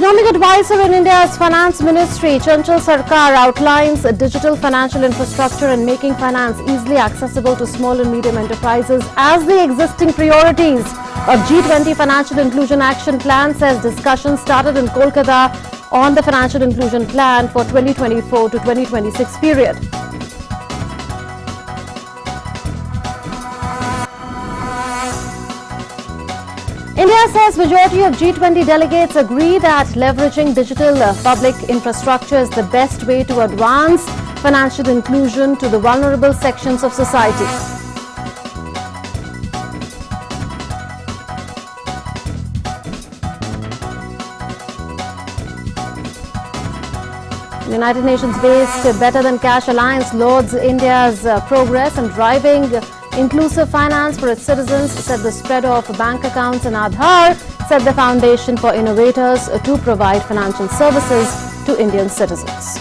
Economic advisor in India's Finance Ministry, Chanchal Sarkar, outlines a digital financial infrastructure and making finance easily accessible to small and medium enterprises as the existing priorities of G20 Financial Inclusion Action Plan, says discussions started in Kolkata on the Financial Inclusion Plan for 2024 to 2026 period. India says majority of G20 delegates agree that leveraging digital public infrastructure is the best way to advance financial inclusion to the vulnerable sections of society. The United Nations-based Better Than Cash Alliance lauds India's progress in driving inclusive finance for its citizens, said the spread of bank accounts and Aadhaar set the foundation for innovators to provide financial services to Indian citizens.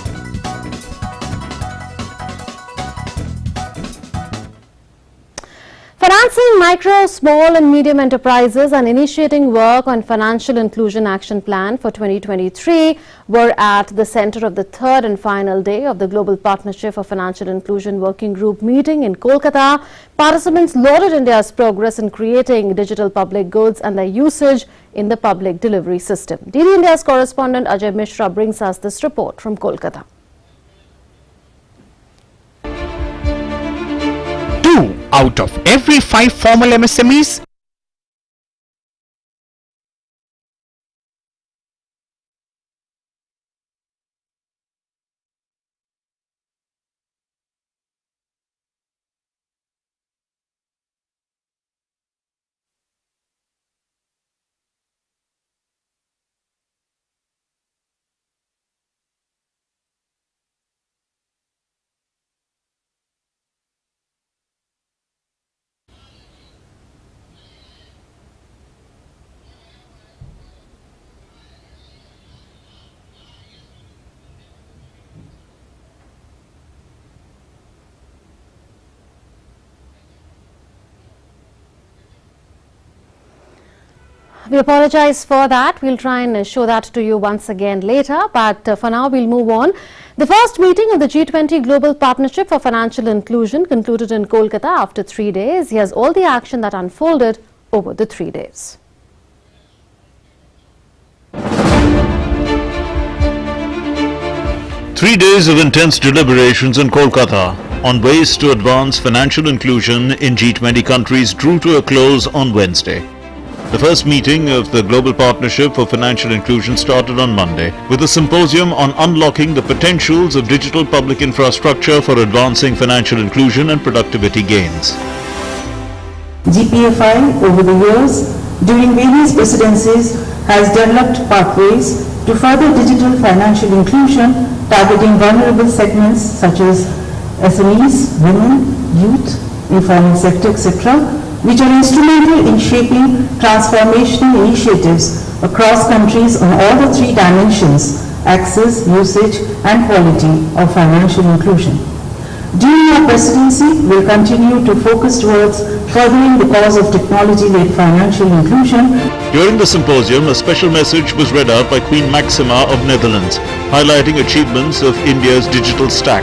Financing micro, small and medium enterprises and initiating work on Financial Inclusion Action Plan for 2023 were at the center of the third and final day of the Global Partnership for Financial Inclusion Working Group meeting in Kolkata. Participants lauded India's progress in creating digital public goods and their usage in the public delivery system. DD India's correspondent Ajay Mishra brings us this report from Kolkata. Out of every 5 formal MSMEs, we apologize for that. We'll try and show that to you once again later. But for now, we'll move on. The first meeting of the G20 Global Partnership for Financial Inclusion concluded in Kolkata after 3 days. Here's all the action that unfolded over the 3 days. Three days of intense deliberations in Kolkata on ways to advance financial inclusion in G20 countries drew to a close on Wednesday. The first meeting of the Global Partnership for Financial Inclusion started on Monday with a symposium on unlocking the potentials of digital public infrastructure for advancing financial inclusion and productivity gains. GPFI over the years, during various presidencies, has developed pathways to further digital financial inclusion targeting vulnerable segments such as SMEs, women, youth, informal sector, etc., which are instrumental in shaping transformational initiatives across countries on all the 3 dimensions: access, usage and quality of financial inclusion. During our presidency, we will continue to focus towards furthering the cause of technology-led financial inclusion. During the symposium, a special message was read out by Queen Maxima of Netherlands, highlighting achievements of India's digital stack.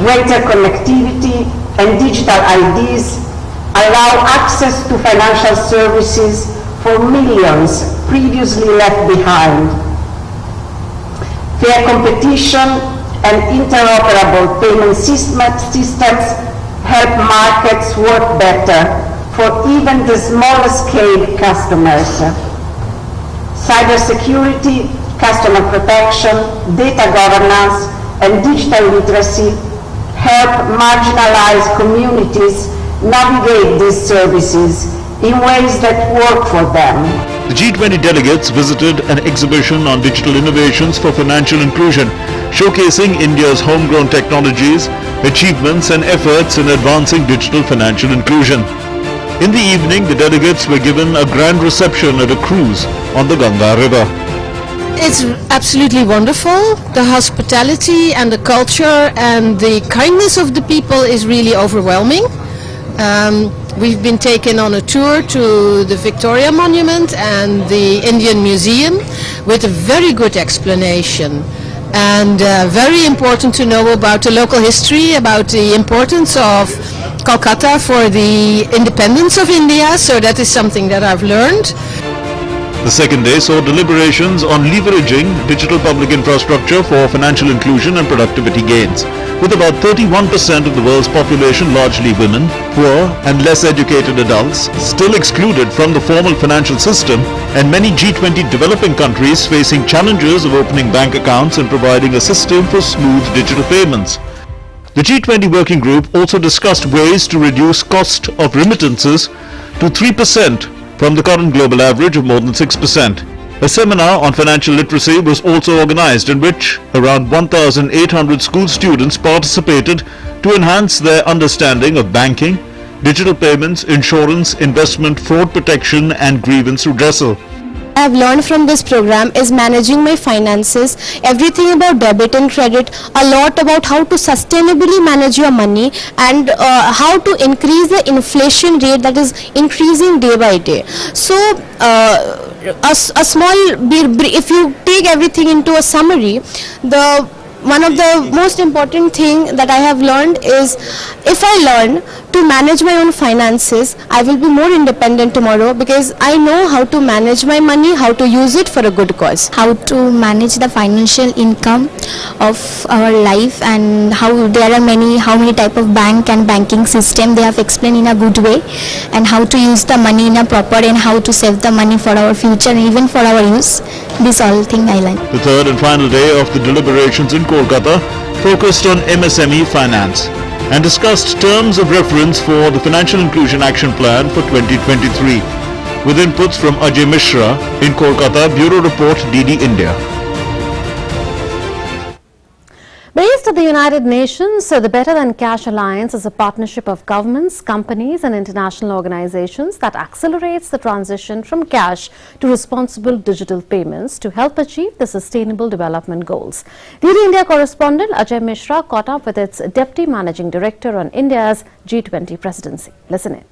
Greater connectivity and digital IDs allow access to financial services for millions previously left behind. Fair competition and interoperable payment systems help markets work better for even the smallest scale customers. Cybersecurity, customer protection, data governance, and digital literacy help marginalized communities navigate these services in ways that work for them. The G20 delegates visited an exhibition on digital innovations for financial inclusion, showcasing India's homegrown technologies, achievements and efforts in advancing digital financial inclusion. In the evening, the delegates were given a grand reception at a cruise on the Ganga River. It's absolutely wonderful. The hospitality and the culture and the kindness of the people is really overwhelming. We've been taken on a tour to the Victoria Monument and the Indian Museum with a very good explanation. And very important to know about the local history, about the importance of Kolkata for the independence of India. So that is something that I've learned. The second day saw deliberations on leveraging digital public infrastructure for financial inclusion and productivity gains. With about 31% of the world's population largely women, poor and less educated adults still excluded from the formal financial system, and many G20 developing countries facing challenges of opening bank accounts and providing a system for smooth digital payments. The G20 working group also discussed ways to reduce cost of remittances to 3% from the current global average of more than 6%. A seminar on financial literacy was also organized, in which around 1,800 school students participated to enhance their understanding of banking, digital payments, insurance, investment, fraud protection and grievance redressal. I have learned from this program is managing my finances, everything about debit and credit, a lot about how to sustainably manage your money, and how to increase the inflation rate that is increasing day by day. So a small, if you take everything into a summary, one of the most important thing that I have learned is, if I learn to manage my own finances, I will be more independent tomorrow, because I know how to manage my money, how to use it for a good cause. How to manage the financial income of our life, and how there are how many type of bank and banking system they have explained in a good way, and how to use the money in a proper, and how to save the money for our future and even for our use. This all thing I learned. The third and final day of the deliberations in Kolkata focused on MSME finance and discussed terms of reference for the Financial Inclusion Action Plan for 2023, with inputs from Ajay Mishra in Kolkata, Bureau Report, DD India. Based at the United Nations, the Better Than Cash Alliance is a partnership of governments, companies and international organizations that accelerates the transition from cash to responsible digital payments to help achieve the Sustainable Development Goals. DD India correspondent Ajay Mishra caught up with its Deputy Managing Director on India's G20 presidency. Listen in.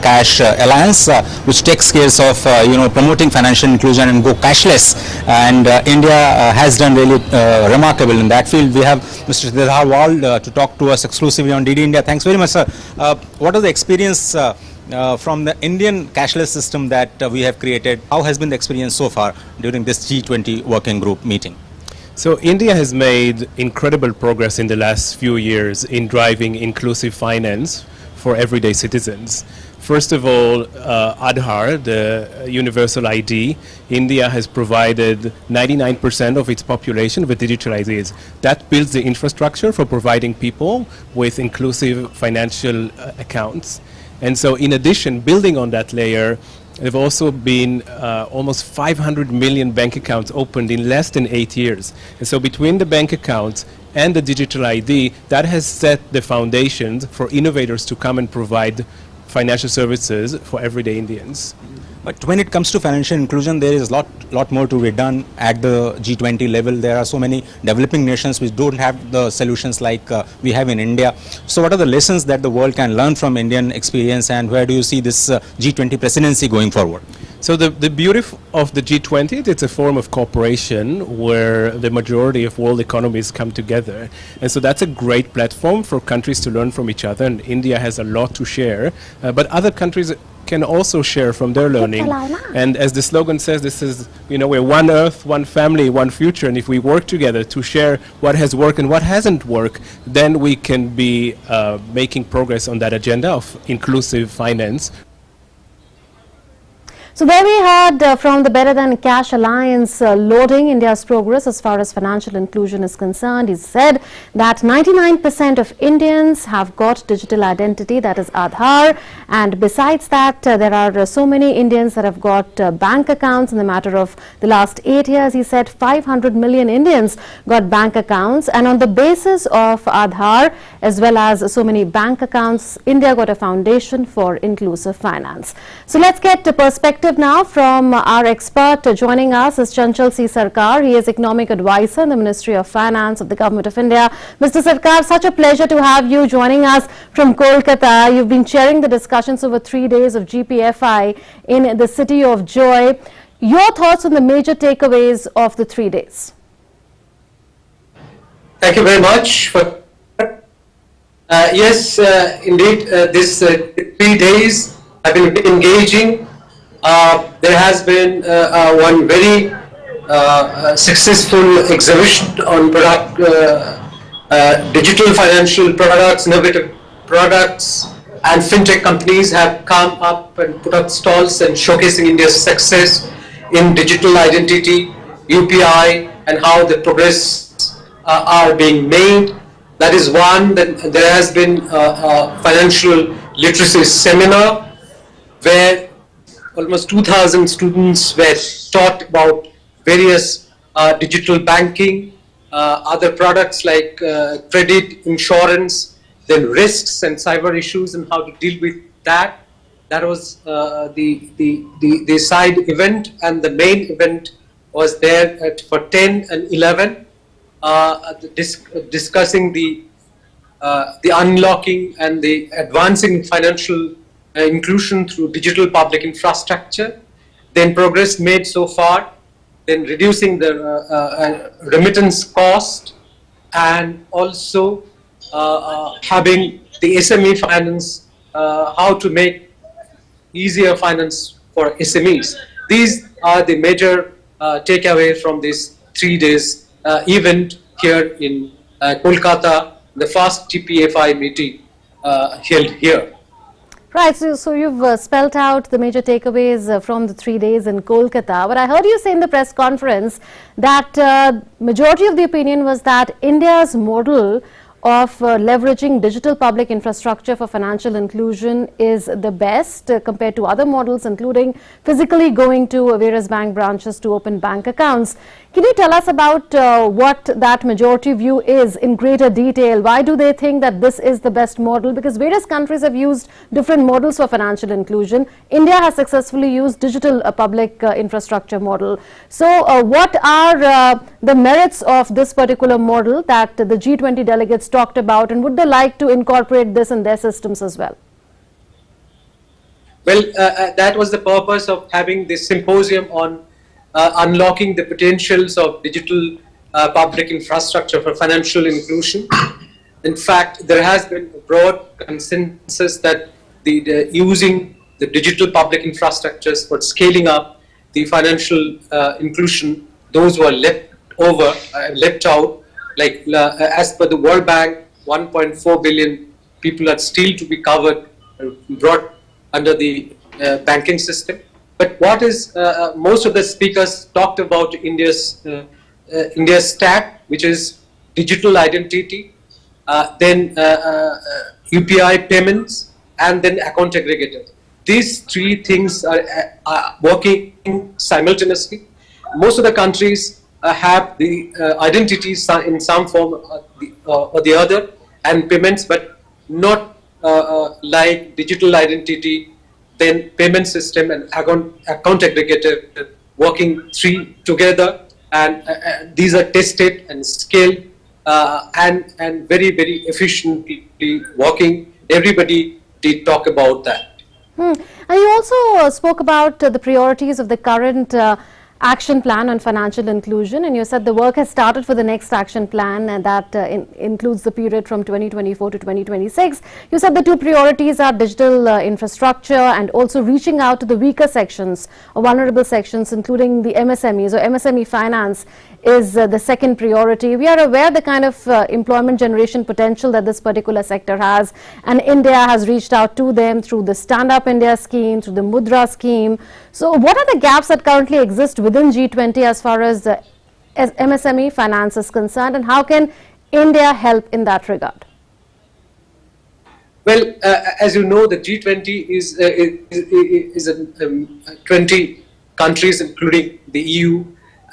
Cash Alliance, which takes care of promoting financial inclusion and go cashless, and India has done really remarkable in that field. We have Mr. Siddhar Wald to talk to us exclusively on DD India. Thanks very much, sir. What is the experience from the Indian cashless system that we have created? How has been the experience so far during this G20 working group meeting? So India has made incredible progress in the last few years in driving inclusive finance for everyday citizens. First of all, Aadhaar, the universal ID, India has provided 99% of its population with digital IDs. That builds the infrastructure for providing people with inclusive financial accounts. And so in addition, building on that layer, there have also been almost 500 million bank accounts opened in less than 8 years. And so between the bank accounts and the digital ID, that has set the foundations for innovators to come and provide financial services for everyday Indians. But when it comes to financial inclusion, there is a lot more to be done at the G20 level. There are so many developing nations which don't have the solutions like we have in India. So what are the lessons that the world can learn from Indian experience, and where do you see this G20 presidency going forward? So the beauty of the G20, it's a form of cooperation where the majority of world economies come together. And so that's a great platform for countries to learn from each other, and India has a lot to share, but other countries can also share from their learning. And as the slogan says, this is, we're one earth, one family, one future, and if we work together to share what has worked and what hasn't worked, then we can be making progress on that agenda of inclusive finance. So there we had from the Better Than Cash Alliance lauding India's progress as far as financial inclusion is concerned. He said that 99% of Indians have got digital identity, that is Aadhaar, and besides that there are so many Indians that have got bank accounts. In the matter of the last 8 years, he said 500 million Indians got bank accounts, and on the basis of Aadhaar, as well as so many bank accounts, India got a foundation for inclusive finance. So let's get a perspective now from our expert. Joining us is Chanchal C. Sarkar. He is Economic Advisor in the Ministry of Finance of the Government of India. Mr. Sarkar, such a pleasure to have you joining us from Kolkata. You've been chairing the discussions over 3 days of GPFI in the City of Joy. Your thoughts on the major takeaways of the 3 days? Thank you very much. Yes, indeed, this 3 days have been engaging. There has been one very successful exhibition on digital financial products, innovative products, and fintech companies have come up and put up stalls and showcasing India's success in digital identity, UPI, and how the progress are being made. That is one. Then there has been a financial literacy seminar where almost 2,000 students were taught about various digital banking, other products like credit, insurance, then risks and cyber issues and how to deal with that. That was the side event, and the main event was there for 10 and 11. Discussing the unlocking and the advancing financial inclusion through digital public infrastructure, then progress made so far, then reducing the remittance cost, and also having the SME finance, how to make easier finance for SMEs. These are the major takeaway from this 3 days event here in Kolkata, the first GPFI meeting held here. Right, so you've spelt out the major takeaways from the 3 days in Kolkata. But I heard you say in the press conference that majority of the opinion was that India's model of leveraging digital public infrastructure for financial inclusion is the best compared to other models, including physically going to various bank branches to open bank accounts. Can you tell us about what that majority view is in greater detail? Why do they think that this is the best model? Because various countries have used different models for financial inclusion. India has successfully used digital public infrastructure model. So what are the merits of this particular model that the G20 delegates talked about, and would they like to incorporate this in their systems as well? Well, that was the purpose of having this symposium on unlocking the potentials of digital public infrastructure for financial inclusion. In fact, there has been a broad consensus that using the digital public infrastructures for scaling up the financial inclusion, those who are left out, like as per the World Bank, 1.4 billion people are still to be covered, brought under the banking system. But what is most of the speakers talked about India's stack, which is digital identity, then UPI payments, and then account aggregator. These three things are working simultaneously. Most of the countries have the identities in some form or the other, and payments, but not like digital identity, then payment system and account aggregator working three together, and these are tested and scaled and very, very efficiently working. Everybody did talk about that. And you also spoke about the priorities of the current action plan on financial inclusion, and you said the work has started for the next action plan, and that includes the period from 2024 to 2026. You said the two priorities are digital infrastructure and also reaching out to the weaker sections or vulnerable sections, including the MSMEs or MSME finance is the second priority. We are aware the kind of employment generation potential that this particular sector has, and India has reached out to them through the Stand Up India scheme, through the Mudra scheme. So what are the gaps that currently exist within G20 as far as MSME finance is concerned, and how can India help in that regard? Well, as you know, the G20 is 20 countries, including the EU,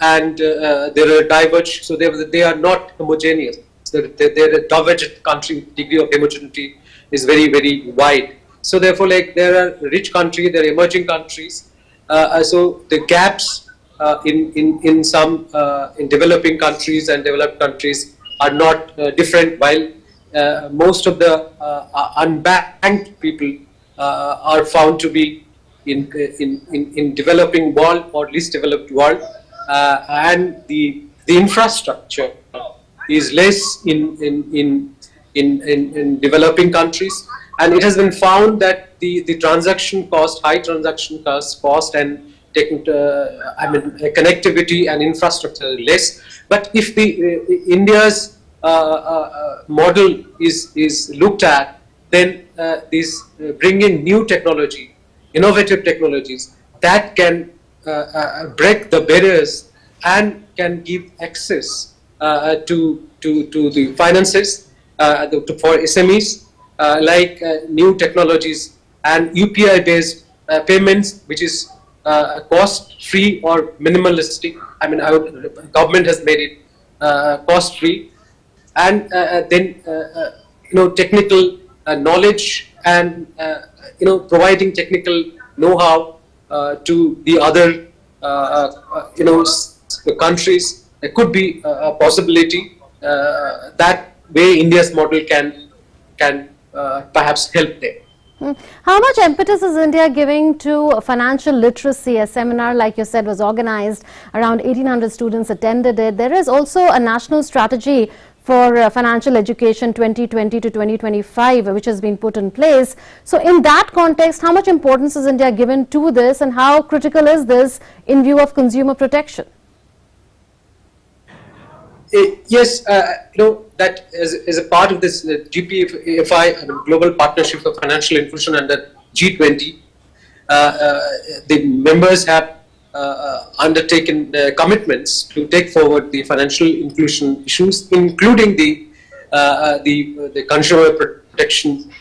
and there are diverged, so they are not homogeneous. their divergent country degree of homogeneity is very, very wide. So therefore, like, there are rich countries, there are emerging countries. So the gaps in some in developing countries and developed countries are not different, while most of the unbanked people are found to be in developing world or least developed world, and the infrastructure is less in developing countries, and it has been found that the transaction cost, high transaction cost and connectivity and infrastructure are less. But if the India's model is looked at, then this bringing new technology, innovative technologies that can break the barriers and can give access to the finances for SMEs, like new technologies and UPI based payments, which is cost free or minimalistic. I mean, our government has made it cost free, and then technical knowledge and providing technical know-how to the other countries. There could be a possibility that way India's model can perhaps help them. How much impetus is India giving to financial literacy? A seminar, like you said, was organized. Around 1,800 students attended it. There is also a national strategy for financial education 2020 to 2025, which has been put in place. So in that context, how much importance is India given to this, and how critical is this in view of consumer protection? Yes, that is a part of this GPFI, Global Partnership for Financial Inclusion under G20. The members have undertaken commitments to take forward the financial inclusion issues, including the consumer protection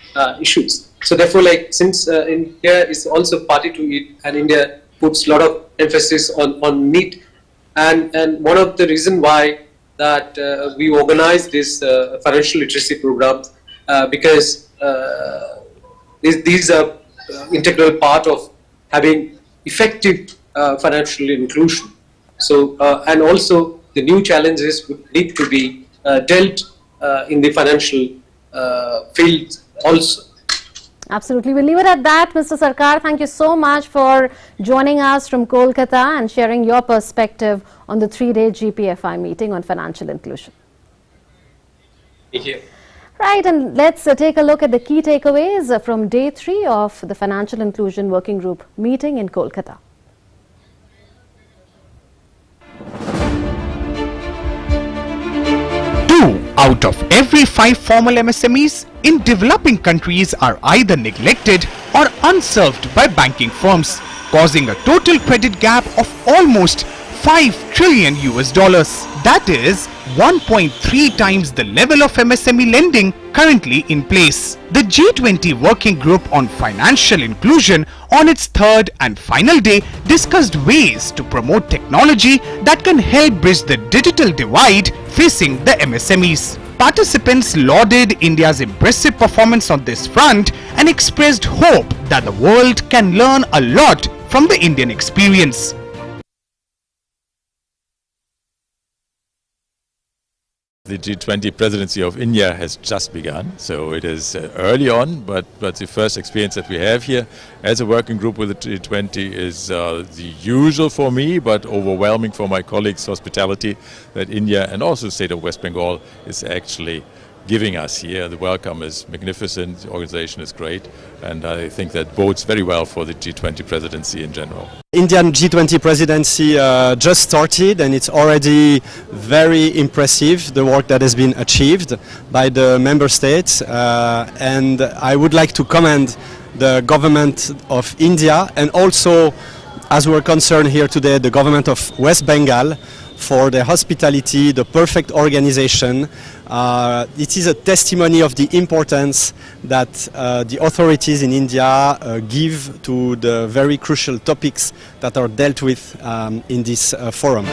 issues. So therefore, like, since India is also party to it, and India puts a lot of emphasis on NEET, and one of the reason why that we organize this financial literacy programs, because these are integral part of having effective financial inclusion. So and also the new challenges would need to be dealt in the financial field also. Absolutely. We'll leave it at that. Mr. Sarkar, thank you so much for joining us from Kolkata and sharing your perspective on the 3-day GPFI meeting on financial inclusion. Thank you. Right, and let's take a look at the key takeaways from day 3 of the Financial Inclusion Working Group meeting in Kolkata. Out of every 5 formal MSMEs in developing countries are either neglected or unserved by banking firms, causing a total credit gap of almost $5 trillion. That is 1.3 times the level of MSME lending currently in place. The G20 Working Group on Financial Inclusion on its 3rd and final day discussed ways to promote technology that can help bridge the digital divide facing the MSMEs. Participants lauded India's impressive performance on this front and expressed hope that the world can learn a lot from the Indian experience. The G20 presidency of India has just begun, so it is early on, but the first experience that we have here as a working group with the G20 is the usual for me, but overwhelming for my colleagues' hospitality that India and also the state of West Bengal is actually giving us here. The welcome is magnificent, the organization is great, and I think that bodes very well for the G20 presidency in general. Indian G20 presidency just started, and it's already very impressive, the work that has been achieved by the member states, and I would like to commend the government of India and also, as we're concerned here today, the government of West Bengal for the hospitality, the perfect organization. It is a testimony of the importance that the authorities in India give to the very crucial topics that are dealt with in this forum.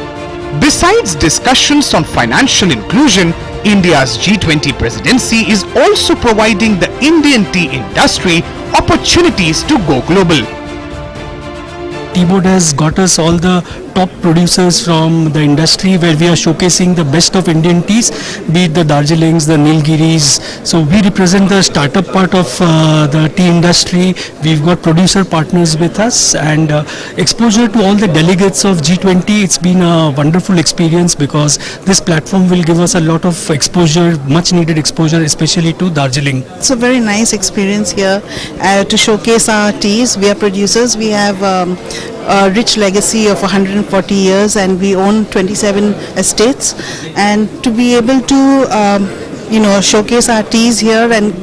Besides discussions on financial inclusion, India's G20 presidency is also providing the Indian tea industry opportunities to go global. Tea board has got us all the top producers from the industry, where we are showcasing the best of Indian teas, be it the Darjeelings, the Nilgiris. So we represent the startup part of the tea industry. We've got producer partners with us, and exposure to all the delegates of G20. It's been a wonderful experience because this platform will give us a lot of exposure, much needed exposure, especially to Darjeeling. It's a very nice experience here to showcase our teas. We are producers. We have a rich legacy of 140 years, and we own 27 estates, and to be able to showcase our teas here and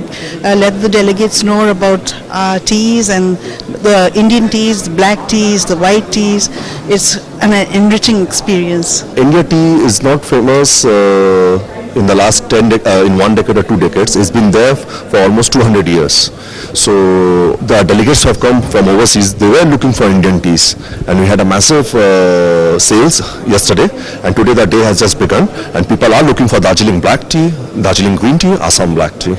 let the delegates know about our teas and the Indian teas, the black teas, the white teas, it's an enriching experience. India tea is not famous in the last in 1 decade or 2 decades. It's been there for almost 200 years. So the delegates have come from overseas. They were looking for Indian teas, and we had a massive sales yesterday, and today the day has just begun, and people are looking for Darjeeling black tea, Darjeeling green tea, Assam black tea.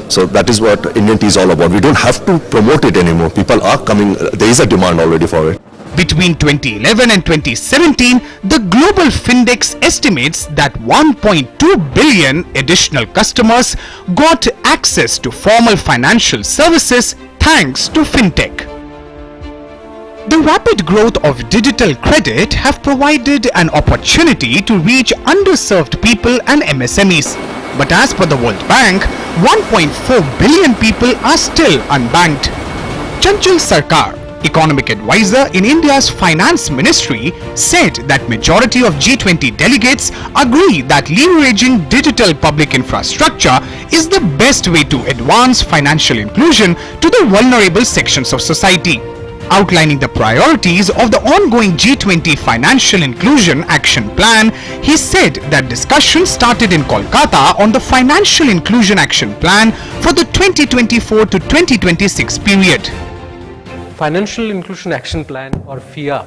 So that is what Indian tea is all about. We don't have to promote it anymore. People are coming. There is a demand already for it. Between 2011 and 2017, the Global Findex estimates that 1.2 billion additional customers got access to formal financial services thanks to fintech. The rapid growth of digital credit have provided an opportunity to reach underserved people and MSMEs. But as per the World Bank, 1.4 billion people are still unbanked. Chanchal Sarkar, economic advisor in India's finance ministry, said that majority of G20 delegates agree that leveraging digital public infrastructure is the best way to advance financial inclusion to the vulnerable sections of society. Outlining the priorities of the ongoing G20 Financial Inclusion Action Plan, he said that discussions started in Kolkata on the Financial Inclusion Action Plan for the 2024 to 2026 period. Financial Inclusion Action Plan, or FIA,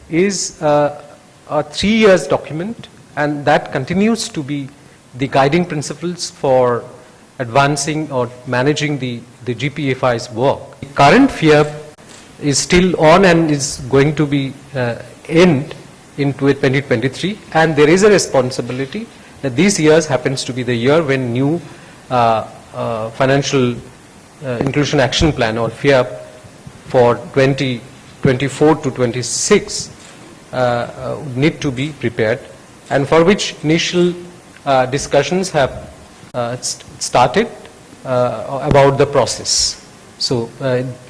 is a 3 years document, and that continues to be the guiding principles for advancing or managing the GPFI's work. The current FIA is still on and is going to be end into 2023, and there is a responsibility that these years happens to be the year when new Financial Inclusion Action Plan, or FIA, for 2024 to 26 need to be prepared, and for which initial discussions have started about the process. So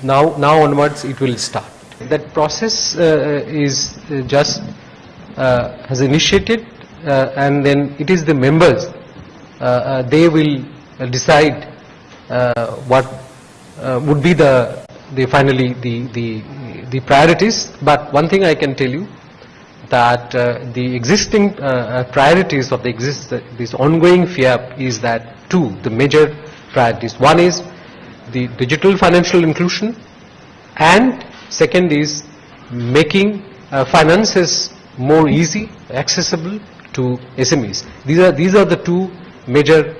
now onwards it will start. That process is just has initiated, and then it is the members, they will decide what would be finally the priorities. But one thing I can tell you, that the existing priorities of this ongoing FIAP is that the major priorities. One is the digital financial inclusion, and second is making finances more easy, accessible to SMEs. These are the two major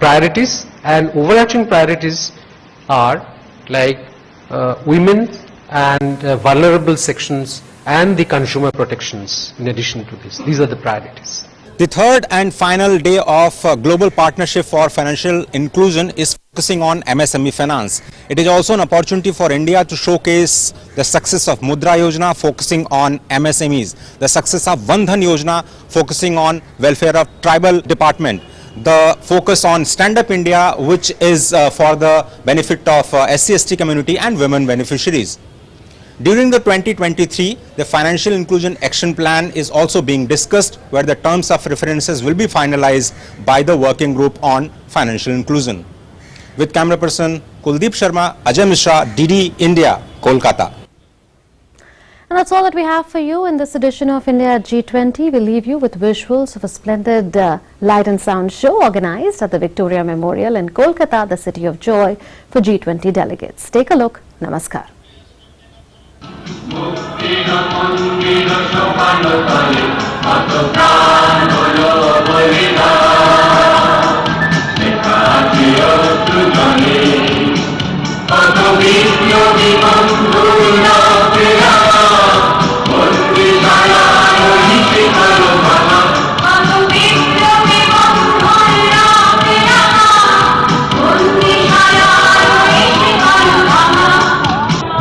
priorities, and overarching priorities are like women and vulnerable sections and the consumer protections. In addition to this, these are the priorities. The third and final day of Global Partnership for Financial Inclusion is focusing on MSME finance. It is also an opportunity for India to showcase the success of Mudra Yojana, focusing on MSMEs, the success of Vandhan Yojana, focusing on welfare of tribal department, the focus on Stand Up India, which is for the benefit of SC/ST community and women beneficiaries. During the 2023, the Financial Inclusion Action Plan is also being discussed, where the terms of references will be finalized by the Working Group on Financial Inclusion. With camera person Kuldeep Sharma, Ajay Mishra, DD India, Kolkata. And that's all that we have for you in this edition of India at G20. We'll leave you with visuals of a splendid light and sound show organized at the Victoria Memorial in Kolkata, the city of joy, for G20 delegates. Take a look. Namaskar.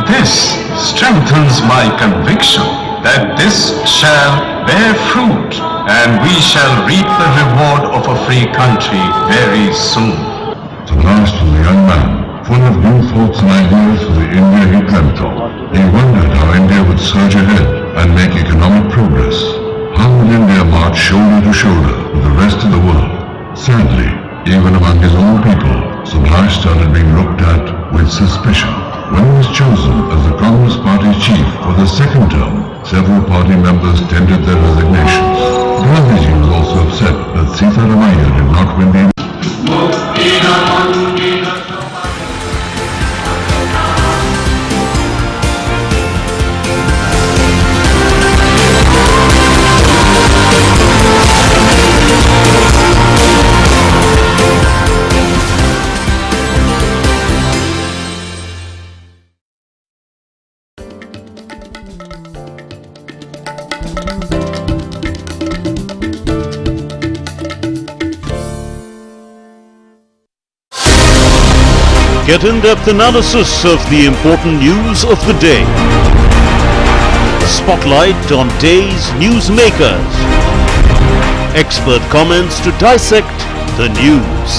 This strengthens my conviction that this shall bear fruit and we shall reap the reward of a free country very soon. The last was a young man, full of new thoughts and ideas for the India he dreamt of. He wondered how India would surge ahead and make economic progress. How would India march shoulder to shoulder with the rest of the world? Sadly, even among his own people, Subhash started being looked at with suspicion. When he was chosen as the Congress Party chief for the second term, several party members tendered their resignations. Gandhiji was also upset that Sitaramaiah did not win the Get in-depth analysis of the important news of the day. Spotlight on day's newsmakers. Expert comments to dissect the news.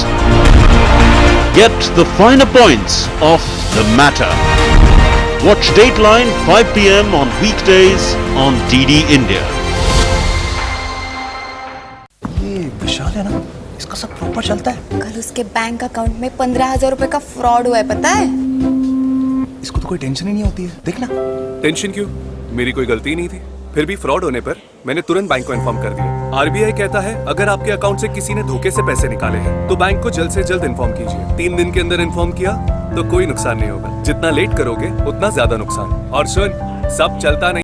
Get the finer points of the matter. Watch Dateline 5 p.m. on weekdays on DD India. ये विशाल है ना, इसका सब proper चलता है। कल उसके bank account में 15,000 रुपए का फ्रॉड हुआ है, पता है? इसको तो कोई टेंशन ही नहीं होती है, देखना। टेंशन क्यों? मेरी कोई गलती नहीं थी। फिर भी फ्रॉड होने पर मैंने तुरंत बैंक को इन्फॉर्म कर दिया। आरबीआई कहता है अगर आपके अकाउंट से किसी ने धोखे से पैसे निकाले हैं तो बैंक को जल्द से जल्द इन्फॉर्म कीजिए। 3 दिन के अंदर इन्फॉर्म किया तो कोई नुकसान नहीं होगा। जितना लेट करोगे उतना ज्यादा नुकसान। और सुन, सब चलता नहीं।